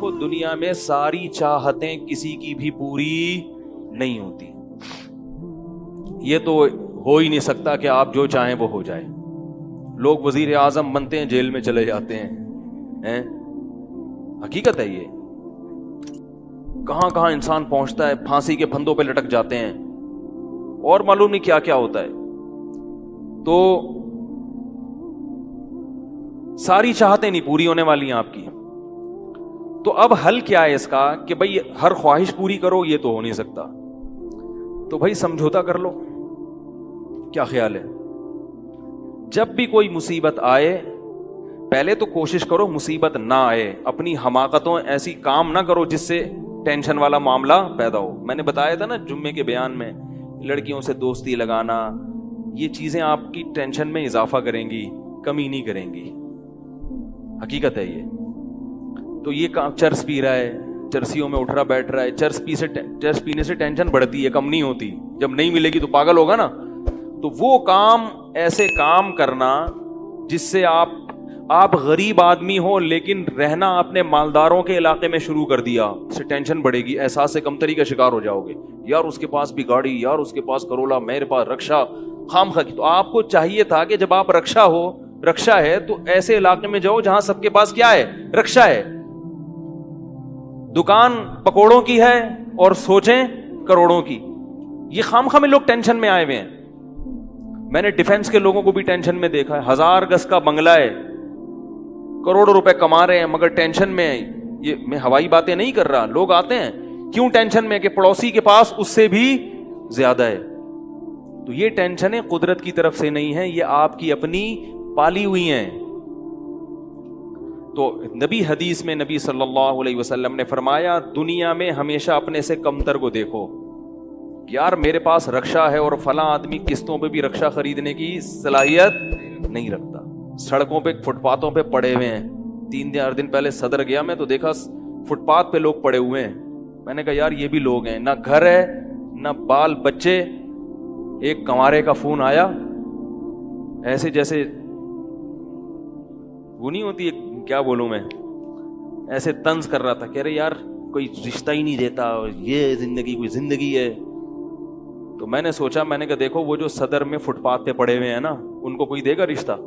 دیکھو دنیا میں ساری چاہتیں کسی کی بھی پوری نہیں ہوتی. یہ تو ہو ہی نہیں سکتا کہ آپ جو چاہیں وہ ہو جائے. لوگ وزیر اعظم بنتے ہیں جیل میں چلے جاتے ہیں. حقیقت ہے یہ. کہاں کہاں انسان پہنچتا ہے, پھانسی کے پھندوں پہ لٹک جاتے ہیں اور معلوم نہیں کیا کیا ہوتا ہے. تو ساری چاہتیں نہیں پوری ہونے والی ہیں آپ کی. تو اب حل کیا ہے اس کا کہ بھئی ہر خواہش پوری کرو, یہ تو ہو نہیں سکتا. تو بھئی سمجھوتا کر لو. کیا خیال ہے؟ جب بھی کوئی مصیبت آئے پہلے تو کوشش کرو مصیبت نہ آئے. اپنی حماقتوں ایسی کام نہ کرو جس سے ٹینشن والا معاملہ پیدا ہو. میں نے بتایا تھا نا جمعے کے بیان میں, لڑکیوں سے دوستی لگانا, یہ چیزیں آپ کی ٹینشن میں اضافہ کریں گی, کمی نہیں کریں گی. حقیقت ہے یہ. تو یہ چرس پی رہا ہے, چرسیوں میں اٹھ رہا بیٹھ رہا ہے, چرس پینے سے ٹینشن بڑھتی ہے, کم نہیں ہوتی. جب نہیں ملے گی تو پاگل ہوگا نا. تو وہ کام, ایسے کام کرنا جس سے آپ غریب آدمی ہو لیکن رہنا اپنے مالداروں کے علاقے میں شروع کر دیا, اس سے ٹینشن بڑھے گی, احساس کمتری کا شکار ہو جاؤ گے. یار اس کے پاس بھی گاڑی, یار اس کے پاس کرولا, میرے پاس رکشا, خام خواہ. تو آپ کو چاہیے تھا کہ جب آپ رکشا ہے تو ایسے علاقے میں جاؤ جہاں سب کے پاس کیا ہے, رکشا ہے. دکان پکوڑوں کی ہے اور سوچیں کروڑوں کی. یہ خام خواہ میں لوگ ٹینشن میں آئے ہوئے ہیں. میں نے ڈیفنس کے لوگوں کو بھی ٹینشن میں دیکھا ہے. 1000 گز کا بنگلہ ہے, کروڑوں روپے کما رہے ہیں مگر ٹینشن میں. یہ میں ہوائی باتیں نہیں کر رہا. لوگ آتے ہیں کیوں ٹینشن میں کہ پڑوسی کے پاس اس سے بھی زیادہ ہے. تو یہ ٹینشنیں قدرت کی طرف سے نہیں ہیں, یہ آپ کی اپنی پالی ہوئی ہیں. تو حدیث میں نبی صلی اللہ علیہ وسلم نے فرمایا دنیا میں ہمیشہ اپنے سے کمتر کو دیکھو. یار میرے پاس رکشا ہے اور فلاں آدمی قسطوں پہ بھی رکشا خریدنے کی صلاحیت نہیں رکھتا, سڑکوں پہ فٹ پاتھوں پہ پڑے ہوئے ہیں. 3-4 دن پہلے صدر گیا میں تو دیکھا فٹ پاتھ پہ لوگ پڑے ہوئے ہیں. میں نے کہا یار یہ بھی لوگ ہیں, نہ گھر ہے نہ بال بچے. ایک کنوارے کا فون آیا, ایسے جیسے وہ نہیں ہوتی, کیا بولوں میں, ایسے طنز کر رہا تھا. کہہ رہے یار کوئی رشتہ ہی نہیں دیتا, یہ زندگی کوئی زندگی ہے. تو میں نے سوچا, میں نے کہا دیکھو وہ جو صدر میں فٹ پاتھ پہ پڑے ہوئے ہیں نا, ان کو کوئی دے گا رشتہ؟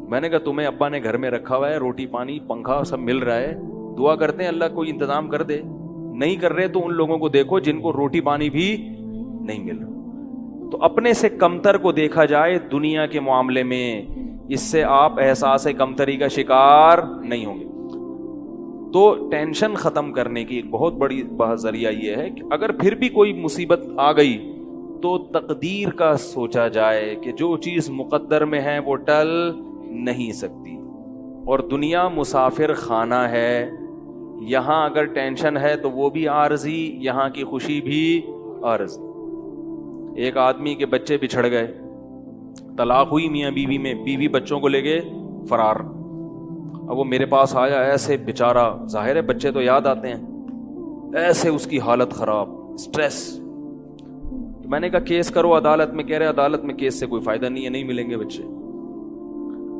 میں نے کہا تمہیں ابا نے گھر میں رکھا ہوا ہے, روٹی پانی پنکھا سب مل رہا ہے, دعا کرتے ہیں اللہ کوئی انتظام کر دے. نہیں کر رہے تو ان لوگوں کو دیکھو جن کو روٹی پانی بھی نہیں مل رہا. تو اپنے سے کمتر کو دیکھا جائے دنیا کے معاملے میں, اس سے آپ احساس کمتری کا شکار نہیں ہوں گے. تو ٹینشن ختم کرنے کی ایک بہت بڑی ذریعہ یہ ہے کہ اگر پھر بھی کوئی مصیبت آ گئی تو تقدیر کا سوچا جائے کہ جو چیز مقدر میں ہے وہ ٹل نہیں سکتی. اور دنیا مسافر خانہ ہے, یہاں اگر ٹینشن ہے تو وہ بھی عارضی, یہاں کی خوشی بھی عارضی. ایک آدمی کے بچے بچھڑ گئے, طلاق ہوئی میاں بیوی میں, بیوی بچوں کو لے گئے فرار. اب وہ میرے پاس آیا, ایسے بیچارہ, ظاہر ہے بچے تو یاد آتے ہیں, ایسے اس کی حالت خراب, سٹریس. تو میں نے کہا کیس کرو عدالت میں. کہہ رہے عدالت میں کیس سے کوئی فائدہ نہیں ہے, نہیں ملیں گے بچے.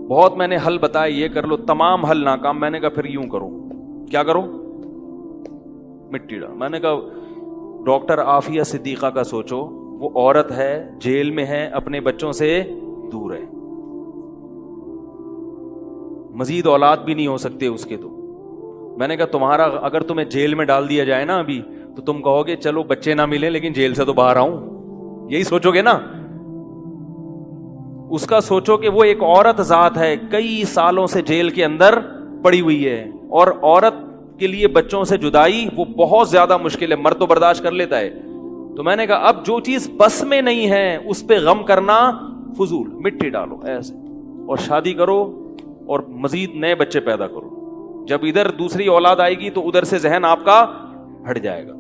بہت میں نے حل بتائے, یہ کر لو, تمام حل ناکام. میں نے کہا پھر یوں کرو. کیا کرو؟ مٹی ڈال. میں نے کہا ڈاکٹر عافیہ صدیقہ کا سوچو, وہ عورت ہے, جیل میں ہے, اپنے بچوں سے دور ہے, مزید اولاد بھی نہیں ہو سکتے اس کے. تو میں نے کہا تمہارا اگر تمہیں جیل میں ڈال دیا جائے نا ابھی, تو تم کہو گے چلو بچے نہ ملے لیکن جیل سے تو باہر آؤں, یہی سوچو گے نا. اس کا سوچو کہ وہ ایک عورت ذات ہے, کئی سالوں سے جیل کے اندر پڑی ہوئی ہے, اور عورت کے لیے بچوں سے جدائی وہ بہت زیادہ مشکل ہے. مرد تو برداشت کر لیتا ہے. تو میں نے کہا اب جو چیز بس میں نہیں ہے اس پہ غم کرنا فضول, مٹی ڈالو ایسے اور شادی کرو اور مزید نئے بچے پیدا کرو. جب ادھر دوسری اولاد آئے گی تو ادھر سے ذہن آپ کا ہٹ جائے گا.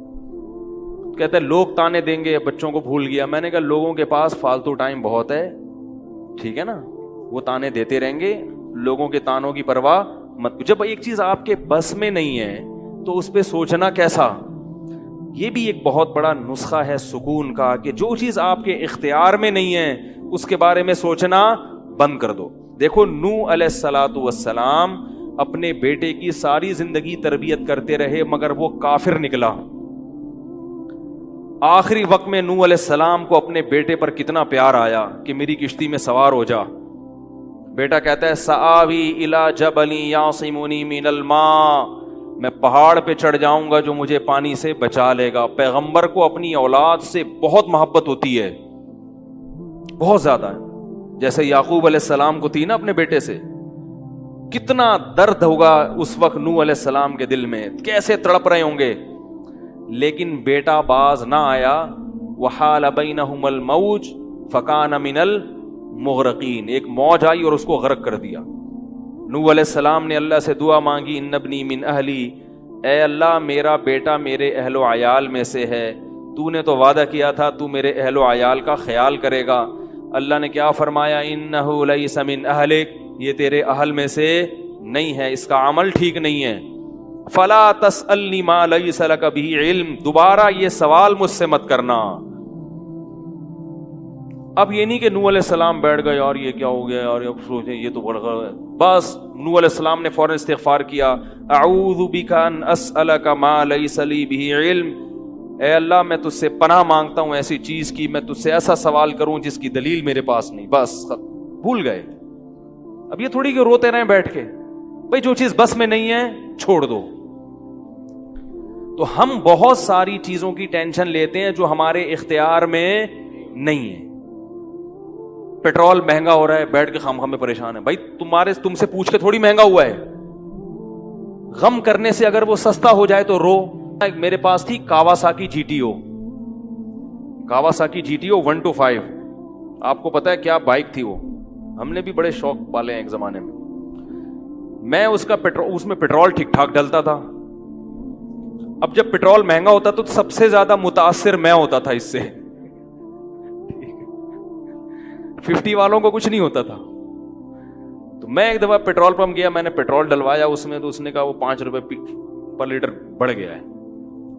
کہتے ہیں لوگ تانے دیں گے, بچوں کو بھول گیا. میں نے کہا لوگوں کے پاس فالتو ٹائم بہت ہے, ٹھیک ہے نا, وہ تانے دیتے رہیں گے, لوگوں کے تانوں کی پرواہ مت. جب ایک چیز آپ کے بس میں نہیں ہے تو اس پہ سوچنا کیسا. یہ بھی ایک بہت بڑا نسخہ ہے سکون کا کہ جو چیز آپ کے اختیار میں نہیں ہے اس کے بارے میں سوچنا بند کر دو. دیکھو نوح علیہ الصلوۃ والسلام اپنے بیٹے کی ساری زندگی تربیت کرتے رہے مگر وہ کافر نکلا. آخری وقت میں نوح علیہ السلام کو اپنے بیٹے پر کتنا پیار آیا کہ میری کشتی میں سوار ہو جا. بیٹا کہتا ہے سآوی الی جبل یعصمنی من الماء، میں پہاڑ پہ چڑھ جاؤں گا جو مجھے پانی سے بچا لے گا. پیغمبر کو اپنی اولاد سے بہت محبت ہوتی ہے، بہت زیادہ، جیسے یعقوب علیہ السلام کو تھی نا اپنے بیٹے سے. کتنا درد ہوگا اس وقت نوح علیہ السلام کے دل میں، کیسے تڑپ رہے ہوں گے. لیکن بیٹا باز نہ آیا. وحال بینہم الموج فکان من المغرقین، ایک موج آئی اور اس کو غرق کر دیا. نوح علیہ السلام نے اللہ سے دعا مانگی ان ابنی من اہلی، اے اللہ میرا بیٹا میرے اہل و عیال میں سے ہے، تو نے تو وعدہ کیا تھا تو میرے اہل و عیال کا خیال کرے گا. اللہ نے کیا فرمایا انہ لیس من اہلک، یہ تیرے اہل میں سے نہیں ہے، اس کا عمل ٹھیک نہیں ہے. فلا تسألنی ما لیس لک بہ علم، دوبارہ یہ سوال مجھ سے مت کرنا. اب یہ نہیں کہ نوح علیہ السلام بیٹھ گئے اور یہ کیا ہو گیا اور اب سوچیں یہ تو بڑھ گیا. بس نوح علیہ السلام نے فوراً استغفار کیا. اعوذ بک ان اسألک ما لیس لی بہ علم، اے اللہ میں تجھ سے پناہ مانگتا ہوں ایسی چیز کی، میں تجھ سے ایسا سوال کروں جس کی دلیل میرے پاس نہیں. بس بھول گئے. اب یہ تھوڑی کہ روتے رہیں بیٹھ کے، بھئی جو چیز بس میں نہیں ہے چھوڑ دو. تو ہم بہت ساری چیزوں کی ٹینشن لیتے ہیں جو ہمارے اختیار میں نہیں ہے. پیٹرول مہنگا ہو رہا ہے، بیٹھ کے خام میں پریشان ہے. بھائی تم سے پوچھ کے تھوڑی مہنگا ہوا ہے. غم کرنے سے اگر وہ سستا ہو جائے تو رو. میرے پاس تھی Kawasaki G T O, Kawasaki G T O 125. آپ کو پتا ہے کیا بائک تھی وہ؟ ہم نے بھی بڑے شوق پالے ہیں ایک زمانے میں. میں اس میں پیٹرول ٹھیک ٹھاک ڈلتا تھا. اب جب پیٹرول مہنگا ہوتا تو سب سے زیادہ متاثر میں ہوتا تھا اس سے. 50 والوں کو کچھ نہیں ہوتا تھا. تو میں ایک دفعہ پیٹرول پمپ گیا، میں نے پیٹرول ڈلوایا اس میں، تو اس نے کہا وہ 5 روپے پر لیٹر بڑھ گیا ہے.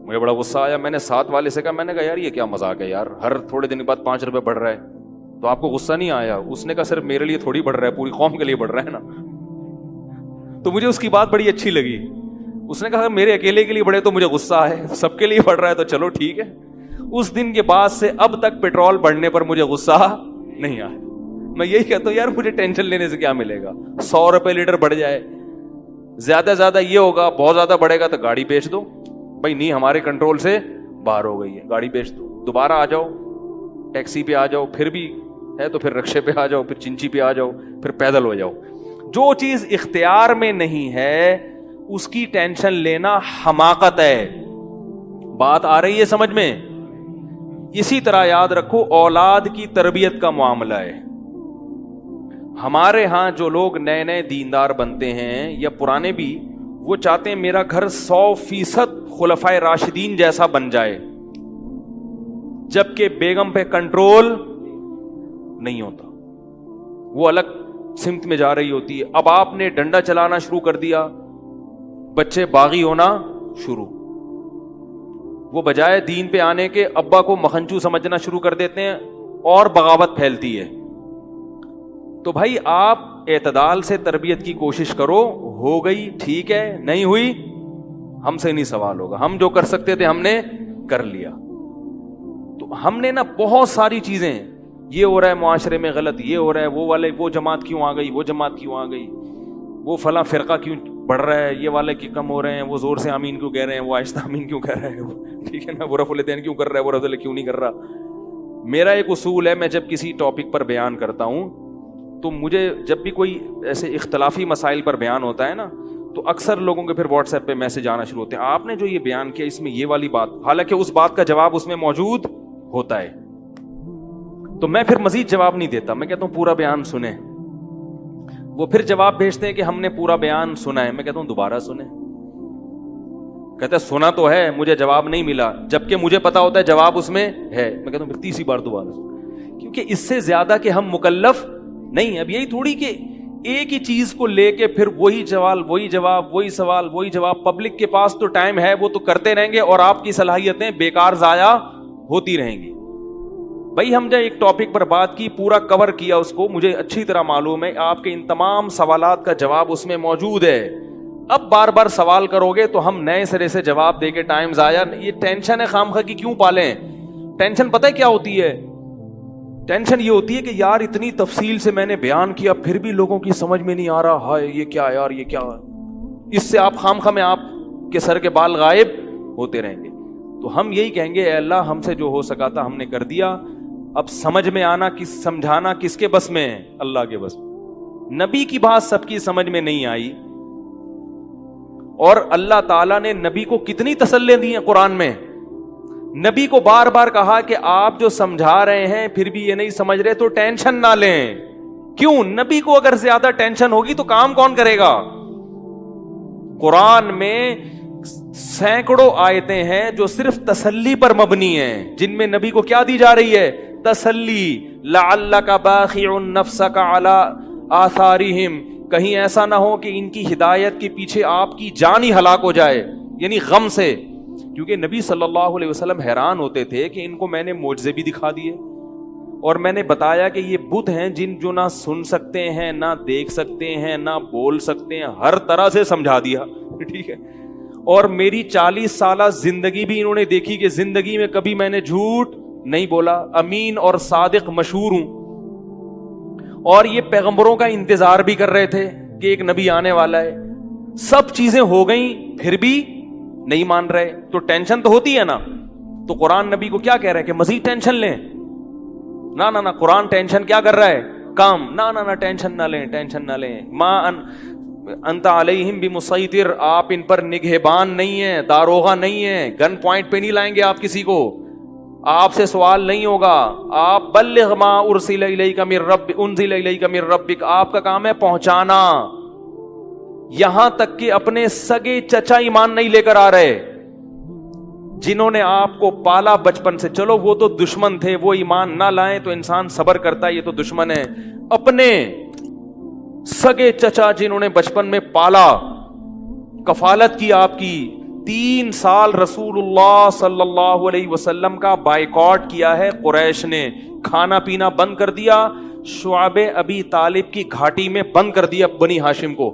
مجھے بڑا غصہ آیا. میں نے ساتھ والے سے کہا، میں نے کہا یار یہ کیا مذاق ہے یار، ہر تھوڑے دن کے بعد 5 روپے بڑھ رہا ہے تو آپ کو غصہ نہیں آیا؟ اس نے کہا صرف میرے لیے تھوڑی بڑھ رہا ہے، پوری قوم کے لیے بڑھ رہا ہے نا. تو مجھے اس کی بات بڑی اچھی لگی. اس نے کہا میرے اکیلے کے لیے بڑھے تو مجھے غصہ ہے، سب کے لیے بڑھ رہا ہے تو چلو ٹھیک ہے. اس دن کے بعد سے اب تک پیٹرول بڑھنے پر مجھے غصہ نہیں آیا. میں یہی کہتا ہوں یار مجھے ٹینشن لینے سے کیا ملے گا. 100 روپے لیٹر بڑھ جائے، زیادہ زیادہ یہ ہوگا، بہت زیادہ بڑھے گا تو گاڑی بیچ دو. بھائی نہیں ہمارے کنٹرول سے باہر ہو گئی ہے، گاڑی بیچ دو، دوبارہ آ جاؤ، ٹیکسی پہ آ جاؤ، پھر بھی ہے تو پھر رکشے پہ آ جاؤ، پھر چنچی پہ آ جاؤ، پھر پیدل ہو جاؤ. جو چیز اختیار میں نہیں ہے اس کی ٹینشن لینا حماقت ہے. بات آ رہی ہے سمجھ میں؟ اسی طرح یاد رکھو اولاد کی تربیت کا معاملہ ہے. ہمارے ہاں جو لوگ نئے نئے دیندار بنتے ہیں یا پرانے بھی، وہ چاہتے ہیں میرا گھر 100% خلفائے راشدین جیسا بن جائے، جبکہ بیگم پہ کنٹرول نہیں ہوتا، وہ الگ سمت میں جا رہی ہوتی ہے. اب آپ نے ڈنڈا چلانا شروع کر دیا، بچے باغی ہونا شروع. وہ بجائے دین پہ آنے کے ابا کو مکھنچو سمجھنا شروع کر دیتے ہیں اور بغاوت پھیلتی ہے. تو بھائی آپ اعتدال سے تربیت کی کوشش کرو. ہو گئی ٹھیک ہے، نہیں ہوئی ہم سے نہیں سوال ہوگا، ہم جو کر سکتے تھے ہم نے کر لیا. تو ہم نے نا بہت ساری چیزیں، یہ ہو رہا ہے معاشرے میں غلط، یہ ہو رہا ہے، وہ والے وہ جماعت کیوں آ گئی، وہ جماعت کیوں آ گئی، وہ فلاں فرقہ کیوں بڑھ رہا ہے، یہ والے کی کم ہو رہے ہیں، وہ زور سے آمین کیوں کہہ رہے ہیں، وہ آہستہ آمین کیوں کہہ رہے ہیں، ٹھیک ہے نا، وہ رفع الیدین کیوں کر رہا ہے، وہ رفع کیوں نہیں کر رہا. میرا ایک اصول ہے، میں جب کسی ٹاپک پر بیان کرتا ہوں تو مجھے جب بھی کوئی ایسے اختلافی مسائل پر بیان ہوتا ہے نا، تو اکثر لوگوں کے پھر واٹس ایپ پہ میسج آنا شروع ہوتے ہیں، آپ نے جو یہ بیان کیا اس میں یہ والی بات، حالانکہ اس بات کا جواب اس میں موجود ہوتا ہے. تو میں پھر مزید جواب نہیں دیتا، میں کہتا ہوں پورا بیان سنیں. وہ پھر جواب بھیجتے ہیں کہ ہم نے پورا بیان سنا ہے. میں کہتا ہوں دوبارہ سنیں. کہتا ہے سنا تو ہے، مجھے جواب نہیں ملا، جبکہ مجھے پتا ہوتا ہے جواب اس میں ہے. میں کہتا ہوں پھر تیسری بار دوبارہ سنیں، کیونکہ اس سے زیادہ کہ ہم مکلف نہیں. اب یہی تھوڑی کہ ایک ہی چیز کو لے کے پھر وہی سوال وہی جواب وہی سوال وہی جواب. پبلک کے پاس تو ٹائم ہے، وہ تو کرتے رہیں گے اور آپ کی صلاحیتیں بیکار ضائع ہوتی رہیں گی. بھائی ہم جب ایک ٹاپک پر بات کی، پورا کور کیا اس کو، مجھے اچھی طرح معلوم ہے آپ کے ان تمام سوالات کا جواب اس میں موجود ہے. اب بار بار سوال کرو گے تو ہم نئے سرے سے جواب دے کے ٹائم ضائع. یہ ٹینشن ہے خامخواہ کی کیوں پالیں؟ ٹینشن پتہ ہے کیا ہوتی ہے؟ ٹینشن یہ ہوتی ہے کہ یار اتنی تفصیل سے میں نے بیان کیا پھر بھی لوگوں کی سمجھ میں نہیں آ رہا. ہائے یہ کیا یار، یہ کیا؟ اس سے آپ خامخواہ میں آپ کے سر کے بال غائب ہوتے رہیں گے. تو ہم یہی کہیں گے اے اللہ ہم سے جو ہو سکا تھا ہم نے کر دیا. اب سمجھ میں آنا سمجھانا کس کے بس میں ہے؟ اللہ کے بس. نبی کی بات سب کی سمجھ میں نہیں آئی، اور اللہ تعالیٰ نے نبی کو کتنی تسلیاں دی ہیں قرآن میں. نبی کو بار بار کہا کہ آپ جو سمجھا رہے ہیں پھر بھی یہ نہیں سمجھ رہے تو ٹینشن نہ لیں. کیوں؟ نبی کو اگر زیادہ ٹینشن ہوگی تو کام کون کرے گا؟ قرآن میں سینکڑوں آیتیں ہیں جو صرف تسلی پر مبنی ہیں، جن میں نبی کو کیا دی جا رہی ہے؟ تسلی. لعلک باخع نفسک علی آثارہم، کہیں ایسا نہ ہو کہ ان کی ہدایت کے پیچھے آپ کی جان ہی ہلاک ہو جائے، یعنی غم سے. کیونکہ نبی صلی اللہ علیہ وسلم حیران ہوتے تھے کہ ان کو میں نے معجزے بھی دکھا دیے اور میں نے بتایا کہ یہ بت ہیں جو نہ سن سکتے ہیں، نہ دیکھ سکتے ہیں، نہ بول سکتے ہیں، ہر طرح سے سمجھا دیا. ٹھیک ہے. اور میری 40 سالہ زندگی بھی انہوں نے دیکھی کہ زندگی میں کبھی میں نے جھوٹ نہیں بولا، امین اور صادق مشہور ہوں. اور یہ پیغمبروں کا انتظار بھی کر رہے تھے کہ ایک نبی آنے والا ہے. سب چیزیں ہو گئیں پھر بھی نہیں مان رہے تو ٹینشن تو ہوتی ہے نا. تو قرآن نبی کو کیا کہہ رہا ہے کہ مزید ٹینشن لیں؟ نہ قرآن ٹینشن کیا کر رہا ہے؟ کام. نہ ٹینشن نہ لیں، ٹینشن نہ لیں. ما انت علیہم بمسیطر، آپ ان پر نگہبان نہیں ہیں، داروغہ نہیں ہیں، گن پوائنٹ پہ نہیں لائیں گے آپ کسی کو، آپ سے سوال نہیں ہوگا. آپ بلغ ما ارسل الیک من ربک، آپ کا کام ہے پہنچانا. یہاں تک کہ اپنے سگے چچا ایمان نہیں لے کر آ رہے جنہوں نے آپ کو پالا بچپن سے. چلو وہ تو دشمن تھے، وہ ایمان نہ لائیں تو انسان صبر کرتا ہے، یہ تو دشمن ہے. اپنے سگے چچا جنہوں نے بچپن میں پالا، کفالت کی آپ کی، 3 سال رسول اللہ صلی اللہ علیہ وسلم کا بائیکاٹ کیا ہے قریش نے، کھانا پینا بند کر دیا، شعب ابی طالب کی گھاٹی میں بند کر دیا بنی ہاشم کو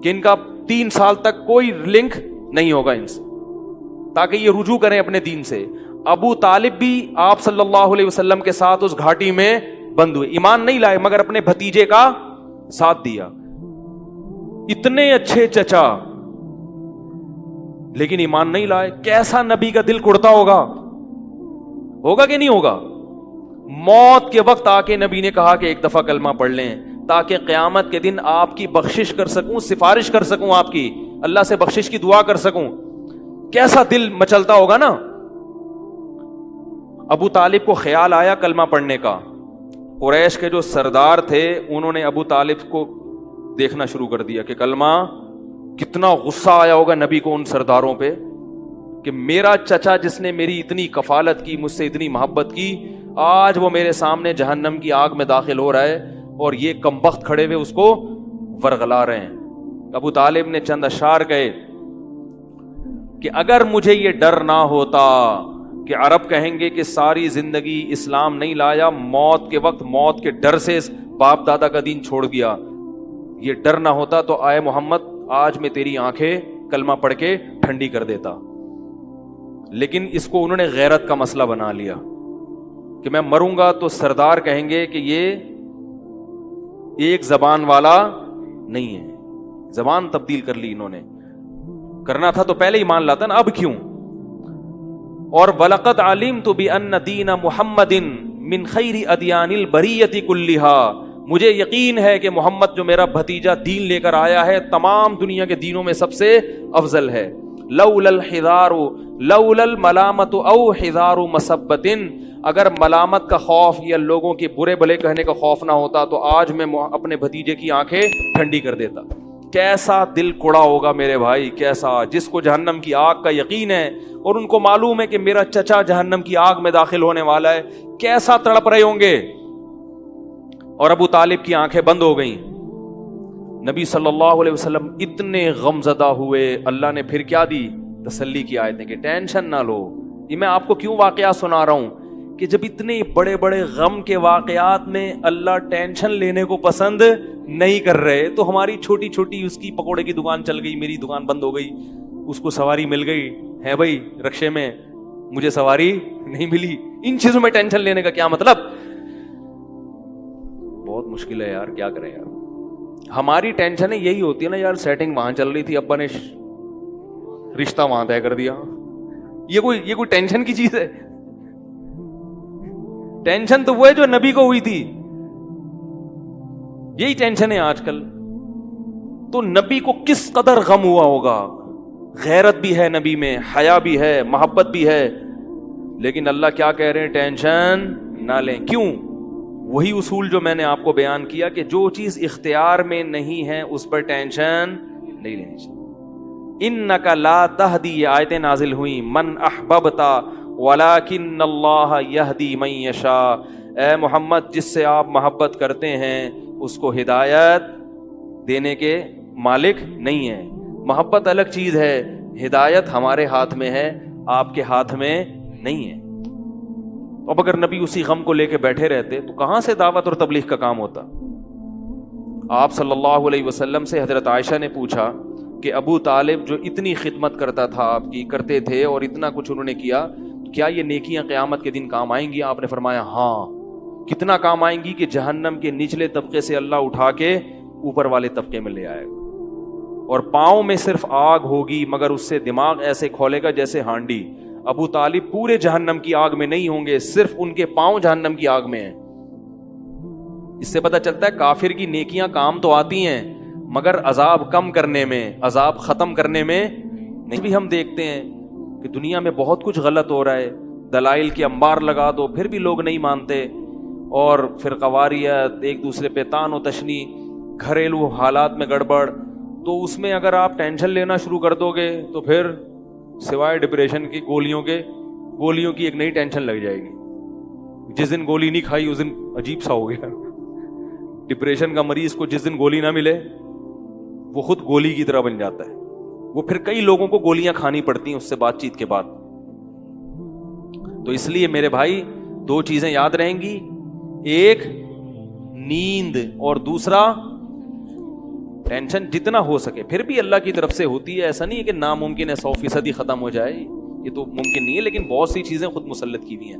کہ ان کا 3 سال تک کوئی لنک نہیں ہوگا ان سے، تاکہ یہ رجوع کریں اپنے دین سے. ابو طالب بھی آپ صلی اللہ علیہ وسلم کے ساتھ اس گھاٹی میں بند ہوئے، ایمان نہیں لائے مگر اپنے بھتیجے کا ساتھ دیا. اتنے اچھے چچا لیکن ایمان نہیں لائے. کیسا نبی کا دل کڑتا ہوگا کہ نہیں ہوگا؟ موت کے وقت آ کے نبی نے کہا کہ ایک دفعہ کلمہ پڑھ لیں تاکہ قیامت کے دن آپ کی بخشش کر سکوں، سفارش کر سکوں، آپ کی اللہ سے بخشش کی دعا کر سکوں. کیسا دل مچلتا ہوگا نا. ابو طالب کو خیال آیا کلمہ پڑھنے کا. قریش کے جو سردار تھے انہوں نے ابو طالب کو دیکھنا شروع کر دیا کہ کلمہ، کتنا غصہ آیا ہوگا نبی کو ان سرداروں پہ کہ میرا چچا جس نے میری اتنی کفالت کی، مجھ سے اتنی محبت کی، آج وہ میرے سامنے جہنم کی آگ میں داخل ہو رہا ہے اور یہ کمبخت کھڑے ہوئے اس کو ورغلا رہے ہیں. ابو طالب نے چند اشعار کہے کہ اگر مجھے یہ ڈر نہ ہوتا کہ عرب کہیں گے کہ ساری زندگی اسلام نہیں لایا، موت کے وقت موت کے ڈر سے باپ دادا کا دین چھوڑ دیا، یہ ڈر نہ ہوتا تو آئے محمد آج میں تیری آنکھیں کلمہ پڑھ کے ٹھنڈی کر دیتا. لیکن اس کو انہوں نے غیرت کا مسئلہ بنا لیا کہ میں مروں گا تو سردار کہیں گے کہ یہ ایک زبان والا نہیں ہے. زبان تبدیل کر لی انہوں نے. کرنا تھا تو پہلے ہی مان لاتا نا، اب کیوں؟ اور وَلَقَدْ عَلِمْتُ بِأَنَّ دِينَ مُحَمَّدٍ مِّن خَيْرِ أَدْيَانِ الْبَرِيَّةِ كُلِّهَا، مجھے یقین ہے کہ محمد جو میرا بھتیجا دین لے کر آیا ہے تمام دنیا کے دینوں میں سب سے افضل ہے. لولا الحذار لولا الملامت او حذار مسبت، اگر ملامت کا خوف یا لوگوں کے برے بھلے کہنے کا خوف نہ ہوتا تو آج میں اپنے بھتیجے کی آنکھیں ٹھنڈی کر دیتا. کیسا دل کڑا ہوگا میرے بھائی، کیسا، جس کو جہنم کی آگ کا یقین ہے اور ان کو معلوم ہے کہ میرا چچا جہنم کی آگ میں داخل ہونے والا ہے، کیسا تڑپ رہے ہوں گے. اور ابو طالب کی آنکھیں بند ہو گئیں. نبی صلی اللہ علیہ وسلم اتنے غم زدہ ہوئے. اللہ نے پھر کیا دی؟ تسلی کی آیتیں کہ ٹینشن نہ لو. یہ میں آپ کو کیوں واقعہ سنا رہا ہوں کہ جب اتنے بڑے بڑے غم کے واقعات میں اللہ ٹینشن لینے کو پسند نہیں کر رہے، تو ہماری چھوٹی چھوٹی، اس کی پکوڑے کی دکان چل گئی، میری دکان بند ہو گئی، اس کو سواری مل گئی ہے بھائی رکشے میں، مجھے سواری نہیں ملی، ان چیزوں میں ٹینشن لینے کا کیا مطلب؟ بہت مشکل ہے یار، کیا کریں یار. ہماری ٹینشن یہی ہوتی ہے نا یار، سیٹنگ وہاں چل رہی تھی، ابا نے رشتہ وہاں طے کر دیا، یہ کوئی ٹینشن کی چیز ہے؟ ٹینشن تو وہ ہے جو نبی کو ہوئی تھی، یہی ٹینشن ہے آج کل. تو نبی کو کس قدر غم ہوا ہوگا، غیرت بھی ہے نبی میں، حیا بھی ہے، محبت بھی ہے، لیکن اللہ کیا کہہ رہے ہیں؟ ٹینشن نہ لیں. کیوں؟ وہی اصول جو میں نے آپ کو بیان کیا کہ جو چیز اختیار میں نہیں ہے اس پر ٹینشن نہیں لینی چاہیے. انک لا تہدی، یہ آیتیں نازل ہوئیں، من احببت ولکن اللہ یہدی من یشاء. اے محمد، جس سے آپ محبت کرتے ہیں اس کو ہدایت دینے کے مالک نہیں ہیں. محبت الگ چیز ہے، ہدایت ہمارے ہاتھ میں ہے، آپ کے ہاتھ میں نہیں ہے. اب اگر نبی اسی غم کو لے کے بیٹھے رہتے تو کہاں سے دعوت اور تبلیغ کا کام ہوتا؟ آپ صلی اللہ علیہ وسلم سے حضرت عائشہ نے پوچھا کہ ابو طالب جو اتنی خدمت کرتا تھا آپ کی، کرتے تھے اور اتنا کچھ انہوں نے کیا، کیا یہ نیکیاں قیامت کے دن کام آئیں گی؟ آپ نے فرمایا ہاں. کتنا کام آئیں گی کہ جہنم کے نچلے طبقے سے اللہ اٹھا کے اوپر والے طبقے میں لے آئے گا، اور پاؤں میں صرف آگ ہوگی مگر اس سے دماغ ایسے کھولے گا جیسے ہانڈی. ابو طالب پورے جہنم کی آگ میں نہیں ہوں گے، صرف ان کے پاؤں جہنم کی آگ میں ہیں. اس سے پتہ چلتا ہے کافر کی نیکیاں کام تو آتی ہیں مگر عذاب کم کرنے میں، عذاب ختم کرنے میں نہیں. بھی ہم دیکھتے ہیں کہ دنیا میں بہت کچھ غلط ہو رہا ہے، دلائل کے انبار لگا دو پھر بھی لوگ نہیں مانتے، اور فرقہ واریت، ایک دوسرے پہ طعن و تشنی، گھریلو حالات میں گڑبڑ. تو اس میں اگر آپ ٹینشن لینا شروع کر دو گے تو پھر سوائے ڈپریشن کی گولیوں کی ایک نئی ٹینشن لگ جائے گی. جس دن گولی نہیں کھائی اس دن عجیب سا ہو گیا. ڈپریشن کا مریض کو جس دن گولی نہ ملے وہ خود گولی کی طرح بن جاتا ہے، وہ پھر کئی لوگوں کو گولیاں کھانی پڑتی ہیں اس سے بات چیت کے بعد. تو اس لیے میرے بھائی دو چیزیں یاد رہیں گی، ایک نیند اور دوسرا ٹینشن. جتنا ہو سکے، پھر بھی اللہ کی طرف سے ہوتی ہے، ایسا نہیں ہے کہ ناممکن ہے 100% ہی ختم ہو جائے، یہ تو ممکن نہیں ہے، لیکن بہت سی چیزیں خود مسلط کی ہوئی ہیں.